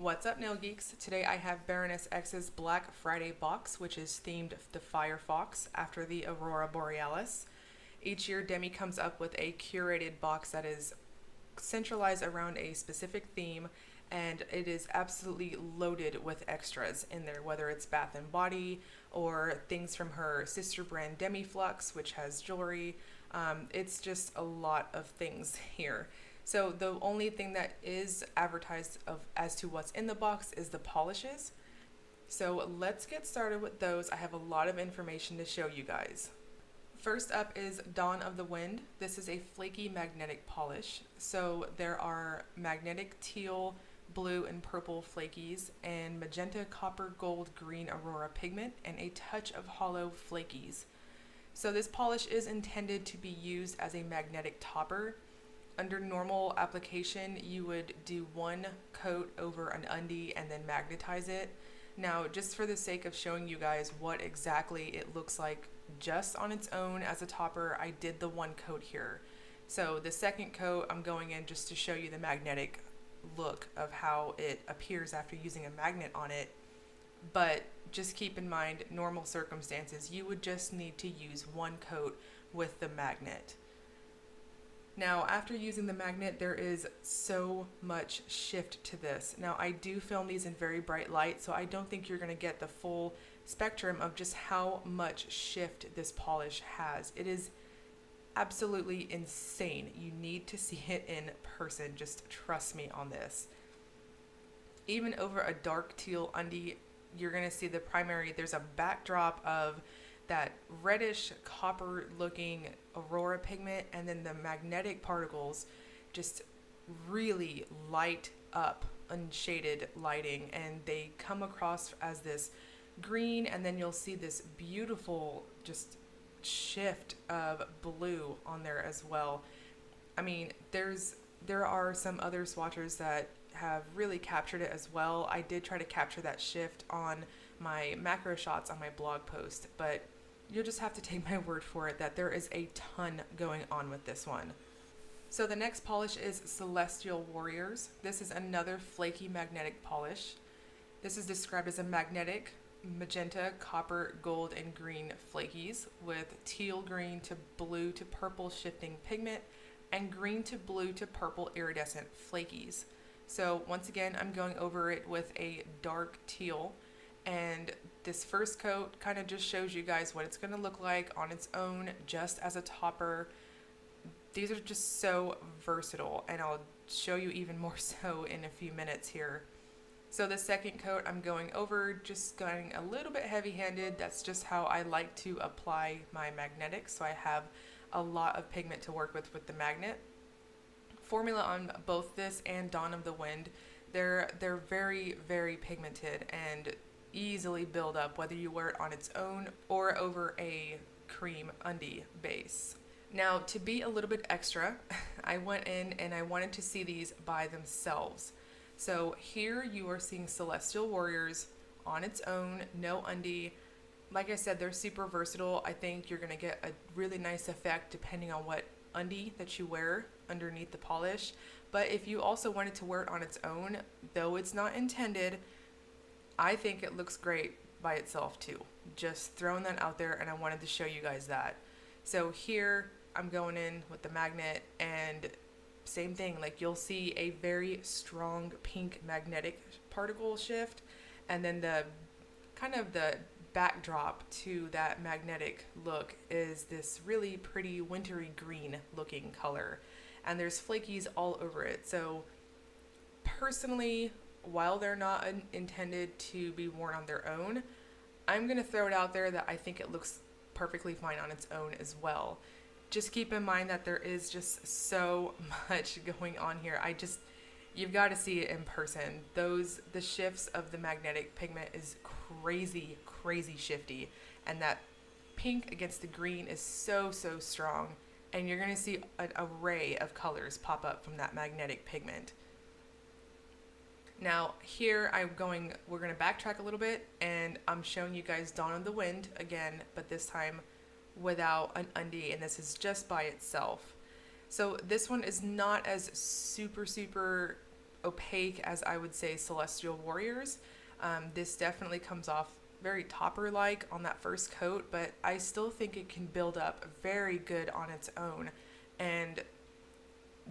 What's up, nail geeks? Today I have Baroness X's Black Friday box, which is themed the Fire Fox after the Aurora Borealis. Each year, Demi comes up with a curated box that is centralized around a specific theme, and it is absolutely loaded with extras in there, whether it's Bath and Body or things from her sister brand Demi Flux, which has jewelry. It's just a lot of things here. So the only thing that is advertised as to what's in the box is the polishes. So let's get started with those. I have a lot of information to show you guys. First up is Dawn of the Wind. This is a flaky magnetic polish. So there are magnetic teal, blue, and purple flakies, and magenta, copper, gold, green aurora pigment, and a touch of hollow flakies. So this polish is intended to be used as a magnetic topper. Under normal application, you would do one coat over an undie and then magnetize it. Now, just for the sake of showing you guys what exactly it looks like just on its own as a topper, I did the one coat here. So the second coat, I'm going in just to show you the magnetic look of how it appears after using a magnet on it. But just keep in mind, normal circumstances, you would just need to use one coat with the magnet. Now, after using the magnet, there is so much shift to this. Now, I do film these in very bright light, so I don't think you're going to get the full spectrum of just how much shift this polish has. It is absolutely insane. You need to see it in person. Just trust me on this. Even over a dark teal undie, you're going to see the primary, there's a backdrop of that reddish copper looking aurora pigment, and then the magnetic particles just really light up, unshaded lighting, and they come across as this green, and then you'll see this beautiful just shift of blue on there as well. I mean, there are some other swatchers that have really captured it as well. I did try to capture that shift on my macro shots on my blog post, but you'll just have to take my word for it that there is a ton going on with this one. So the next polish is Celestial Warriors. This is another flaky magnetic polish. This is described as a magnetic magenta, copper, gold, and green flakies with teal green to blue to purple shifting pigment and green to blue to purple iridescent flakies. So once again, I'm going over it with a dark teal, and this first coat kind of just shows you guys what it's going to look like on its own, just as a topper. These are just so versatile, and I'll show you even more so in a few minutes here. So the second coat I'm going over, just going a little bit heavy-handed. That's just how I like to apply my magnetics, so I have a lot of pigment to work with the magnet. Formula on both this and Dawn of the Wind, they're very, very pigmented and easily build up whether you wear it on its own or over a cream undie base. Now, to be a little bit extra, I went in and I wanted to see these by themselves. So here you are seeing Celestial Warriors on its own, no undie. Like I said, they're super versatile. I think you're going to get a really nice effect depending on what undie that you wear underneath the polish. But if you also wanted to wear it on its own, though it's not intended, I think it looks great by itself too. Just throwing that out there, and I wanted to show you guys that. So here I'm going in with the magnet, and same thing, like you'll see a very strong pink magnetic particle shift, and then the kind of the backdrop to that magnetic look is this really pretty wintry green looking color, and there's flakies all over it. So personally, while they're not intended to be worn on their own, I'm going to throw it out there that I think it looks perfectly fine on its own as well. Just keep in mind that there is just so much going on here. You've got to see it in person. The shifts of the magnetic pigment is crazy, crazy shifty. And that pink against the green is so, so strong. And you're going to see an array of colors pop up from that magnetic pigment. Now here we're going to backtrack a little bit, and I'm showing you guys Dawn of the Wind again, but this time without an undie, and this is just by itself. So this one is not as super opaque as I would say Celestial Warriors. This definitely comes off very topper-like on that first coat, but I still think it can build up very good on its own. And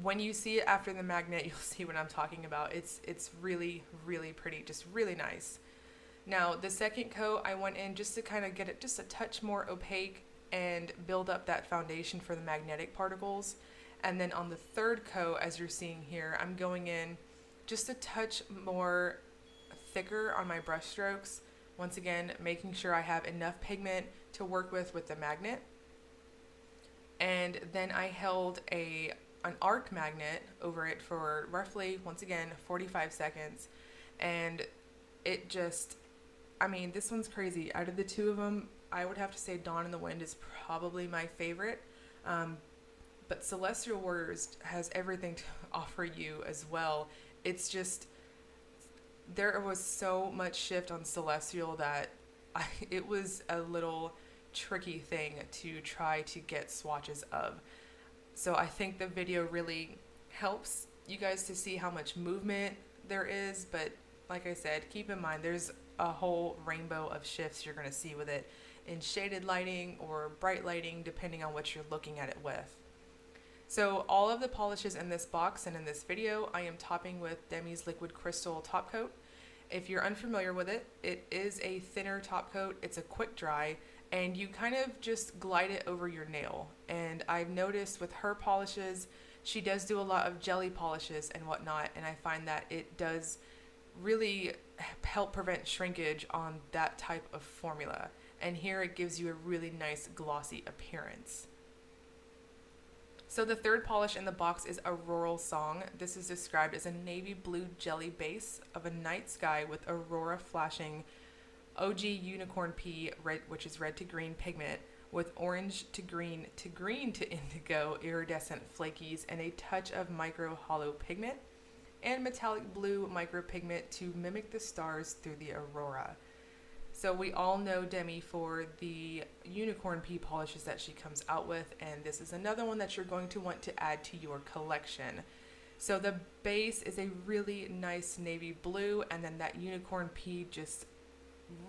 when you see it after the magnet, you'll see what I'm talking about. It's really, really pretty, just really nice. Now, the second coat, I went in just to kind of get it just a touch more opaque and build up that foundation for the magnetic particles. And then on the third coat, as you're seeing here, I'm going in just a touch more thicker on my brush strokes. Once again, making sure I have enough pigment to work with the magnet. And then I held an arc magnet over it for roughly, once again, 45 seconds. And it just, I mean, this one's crazy. Out of the two of them, I would have to say Dawn in the Wind is probably my favorite. But Celestial Warriors has everything to offer you as well. It's just, there was so much shift on Celestial that it was a little tricky thing to try to get swatches of. So I think the video really helps you guys to see how much movement there is, but like I said, keep in mind there's a whole rainbow of shifts you're going to see with it in shaded lighting or bright lighting, depending on what you're looking at it with. So all of the polishes in this box and in this video, I am topping with Demi's Liquid Crystal top coat. If you're unfamiliar with it, it is a thinner top coat. It's a quick dry, and you kind of just glide it over your nail. And I've noticed with her polishes, she does do a lot of jelly polishes and whatnot, and I find that it does really help prevent shrinkage on that type of formula. And here it gives you a really nice glossy appearance. So the third polish in the box is Auroral Song. This is described as a navy blue jelly base of a night sky with aurora flashing OG unicorn pea, red, which is red to green pigment, with orange to green to indigo iridescent flakies and a touch of micro hollow pigment, and metallic blue micropigment to mimic the stars through the aurora. So we all know Demi for the unicorn pea polishes that she comes out with, and this is another one that you're going to want to add to your collection. So the base is a really nice navy blue, and then that unicorn pea just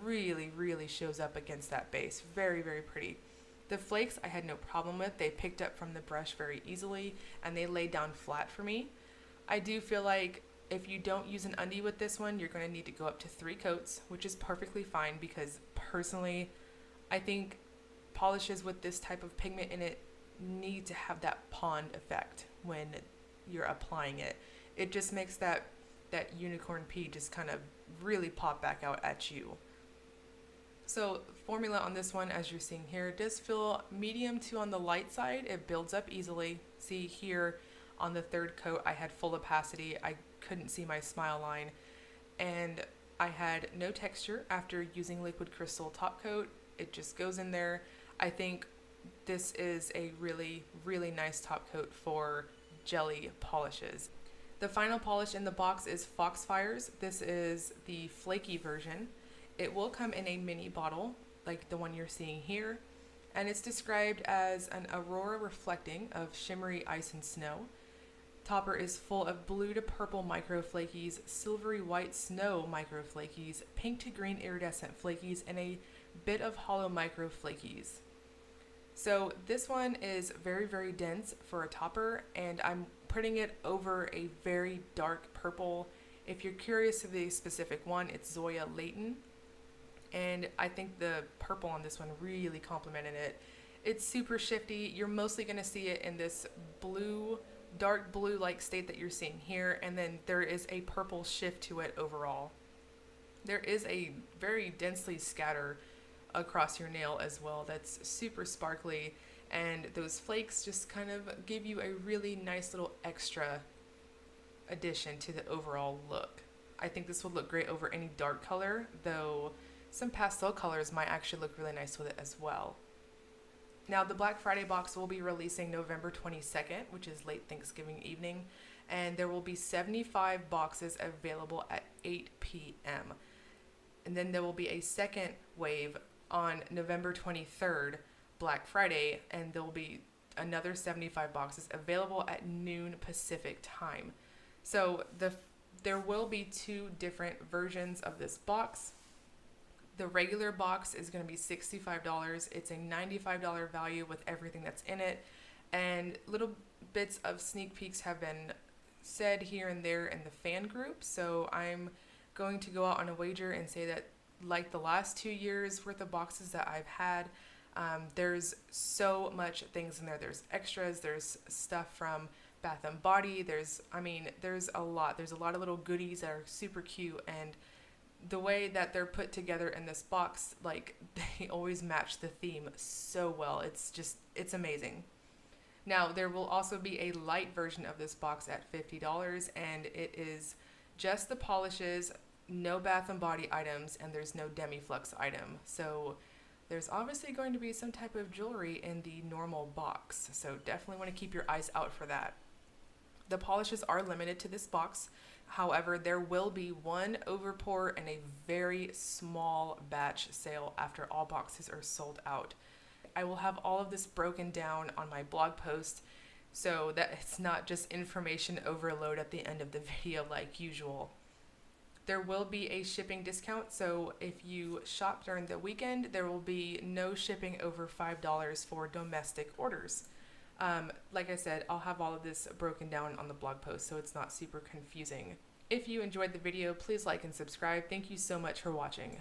really, really shows up against that base. Very, very pretty. The flakes I had no problem with. They picked up from the brush very easily, and they laid down flat for me. I do feel like if you don't use an undie with this one, you're going to need to go up to 3 coats, which is perfectly fine because personally, I think polishes with this type of pigment in it need to have that pond effect when you're applying it. It just makes that unicorn pea just kind of really pop back out at you. So formula on this one, as you're seeing here, does feel medium to on the light side. It builds up easily. See here on the third coat, I had full opacity. I couldn't see my smile line, and I had no texture after using liquid crystal top coat. It just goes in there. I think this is a really, really nice top coat for jelly polishes. The final polish in the box is Foxfires. This is the flaky version. It will come in a mini bottle like the one you're seeing here, and it's described as an aurora reflecting of shimmery ice and snow. Topper is full of blue to purple microflakies, silvery white snow microflakies, pink to green iridescent flakies, and a bit of hollow microflakies. So this one is very, very dense for a topper, and I'm putting it over a very dark purple. If you're curious of the specific one, it's Zoya Layton, and I think the purple on this one really complemented it. It's super shifty. You're mostly going to see it in this blue, dark blue like state that you're seeing here, and then there is a purple shift to it overall. There is a very densely scatter across your nail as well that's super sparkly, and those flakes just kind of give you a really nice little extra addition to the overall look. I think this would look great over any dark color, though some pastel colors might actually look really nice with it as well. Now, the Black Friday box will be releasing November 22nd, which is late Thanksgiving evening, and there will be 75 boxes available at 8 p.m. And then there will be a second wave on November 23rd, Black Friday, and there will be another 75 boxes available at noon Pacific time. So the There will be two different versions of this box. The regular box is going to be $65. It's a $95 value with everything that's in it. And little bits of sneak peeks have been said here and there in the fan group. So I'm going to go out on a wager and say that, like the last 2 years worth of boxes that I've had, there's so much things in there. There's extras, there's stuff from Bath and Body. There's a lot. There's a lot of little goodies that are super cute, and the way that they're put together in this box, like, they always match the theme so well. It's amazing. Now, there will also be a light version of this box at $50, and it is just the polishes, no Bath and Body items, and there's no Demiflux item. So there's obviously going to be some type of jewelry in the normal box, so definitely want to keep your eyes out for that. The polishes are limited to this box. However, there will be one overpour and a very small batch sale after all boxes are sold out. I will have all of this broken down on my blog post so that it's not just information overload at the end of the video like usual. There will be a shipping discount, so if you shop during the weekend, there will be no shipping over $5 for domestic orders. Like I said, I'll have all of this broken down on the blog post so it's not super confusing. If you enjoyed the video, please like and subscribe. Thank you so much for watching.